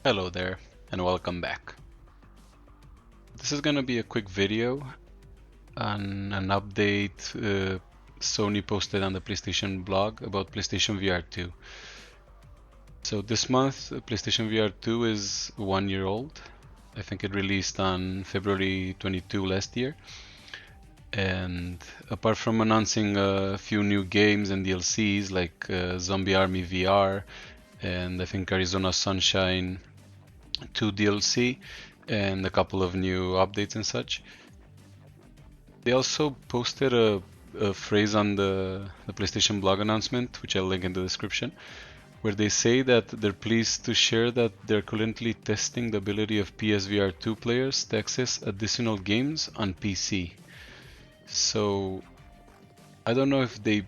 Hello there, and welcome back. This is gonna be a quick video on an update Sony posted on the PlayStation blog about PlayStation VR2. So this month, PlayStation VR2 is 1 year old. I think it released on February 22 last year. And apart from announcing a few new games and DLCs like Zombie Army VR and I think Arizona Sunshine 2 DLC and a couple of new updates and such. They also posted a phrase on the PlayStation blog announcement, which I'll link in the description, where they say that they're pleased to share that they're currently testing the ability of PSVR2 players to access additional games on PC. So I don't know if they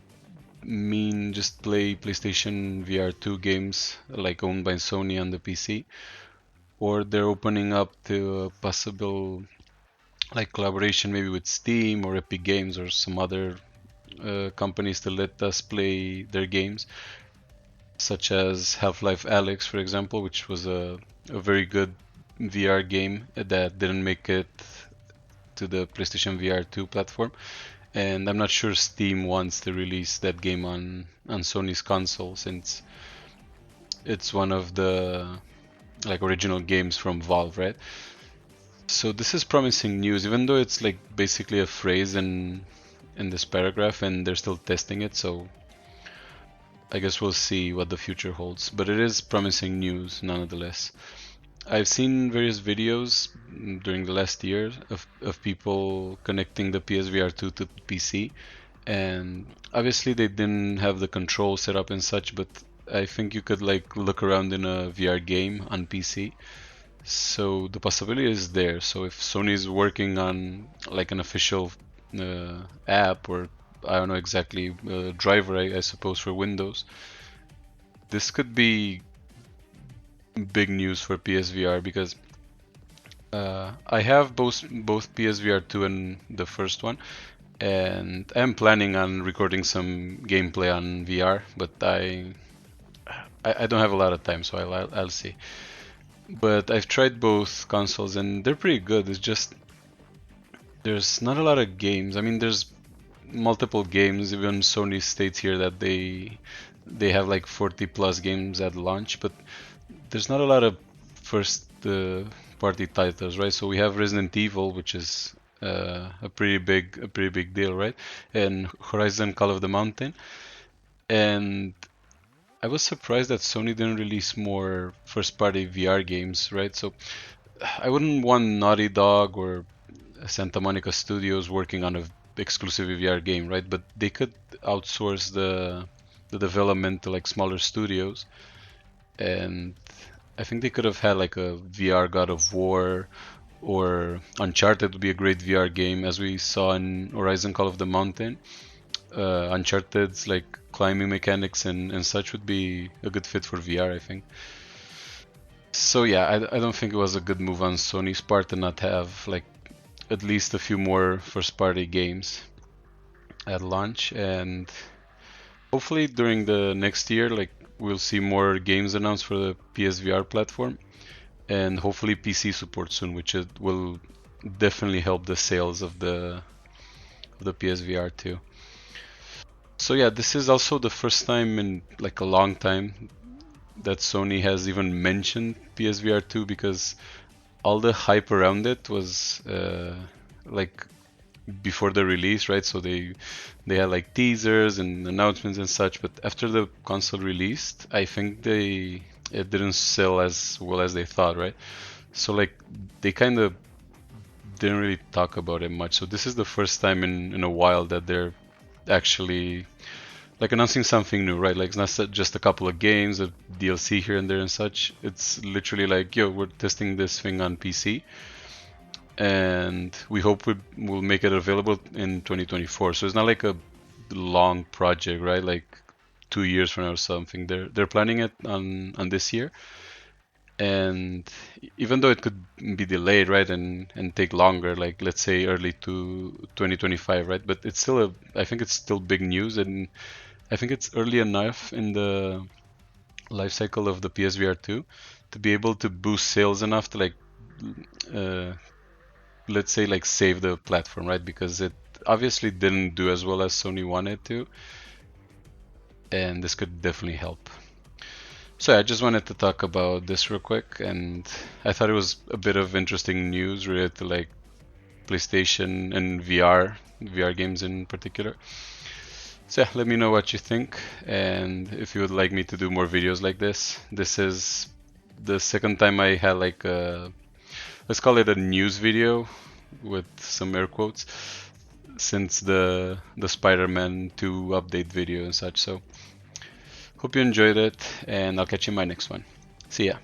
mean just play PlayStation VR2 games like owned by Sony on the PC, or they're opening up to a possible like collaboration maybe with Steam or Epic Games or some other companies to let us play their games, such as Half-Life Alyx, for example, which was a very good VR game that didn't make it to the PlayStation VR2 platform. And I'm not sure Steam wants to release that game on Sony's console since it's one of the like original games from Valve, right? So this is promising news, even though it's like basically a phrase in this paragraph, and they're still testing it. So I guess we'll see what the future holds. But it is promising news, nonetheless. I've seen various videos during the last year of people connecting the PSVR2 to PC, and obviously they didn't have the control set up and such, but I think you could like look around in a VR game on PC. So the possibility is there. So if Sony is working on like an official app or I don't know exactly driver, I suppose for Windows, this could be big news for PSVR because I have both PSVR2 and the first one, and I'm planning on recording some gameplay on VR, but I don't have a lot of time, so I'll see. But I've tried both consoles and they're pretty good. It's just there's not a lot of games. I mean, there's multiple games. Even Sony states here that they have like 40 plus games at launch, but there's not a lot of first party titles, right? So we have Resident Evil, which is a pretty big deal, right? And Horizon Call of the Mountain. And I was surprised that Sony didn't release more first party VR games, right? So I wouldn't want Naughty Dog or Santa Monica Studios working on a exclusive VR game, right? But they could outsource the development to like smaller studios, and I think they could have had like a VR God of War or Uncharted would be a great VR game, as we saw in Horizon Call of the Mountain. Uncharted's like climbing mechanics and such would be a good fit for VR, I think. So yeah, I don't think it was a good move on Sony's part to not have like at least a few more first party games at launch, and hopefully during the next year like we'll see more games announced for the PSVR platform and hopefully PC support soon, which it will definitely help the sales of the PSVR 2. So yeah, this is also the first time in like a long time that Sony has even mentioned PSVR 2 because all the hype around it was like before the release, right? So they had like teasers and announcements and such, but after the console released, I think it didn't sell as well as they thought, right? So like they kind of didn't really talk about it much. So this is the first time in a while that they're actually like announcing something new, right? Like it's not just a couple of games, a DLC here and there and such. It's literally like, yo, we're testing this thing on PC and we hope we'll make it available in 2024. So it's not like a long project, right? Like 2 years from now or something. They're planning it on this year, and even though it could be delayed, right, and take longer, like let's say early to 2025, right? But it's still I think it's still big news, and I think it's early enough in the life cycle of the PSVR 2 to be able to boost sales enough to like let's say like save the platform, right? Because it obviously didn't do as well as Sony wanted to, and this could definitely help. So I just wanted to talk about this real quick, and I thought it was a bit of interesting news related to like PlayStation and VR games in particular. So yeah, let me know what you think, and if you would like me to do more videos like this. This is the second time I had like a, let's call it a news video with some air quotes, since the Spider-Man 2 update video and such. So hope you enjoyed it, and I'll catch you in my next one. See ya.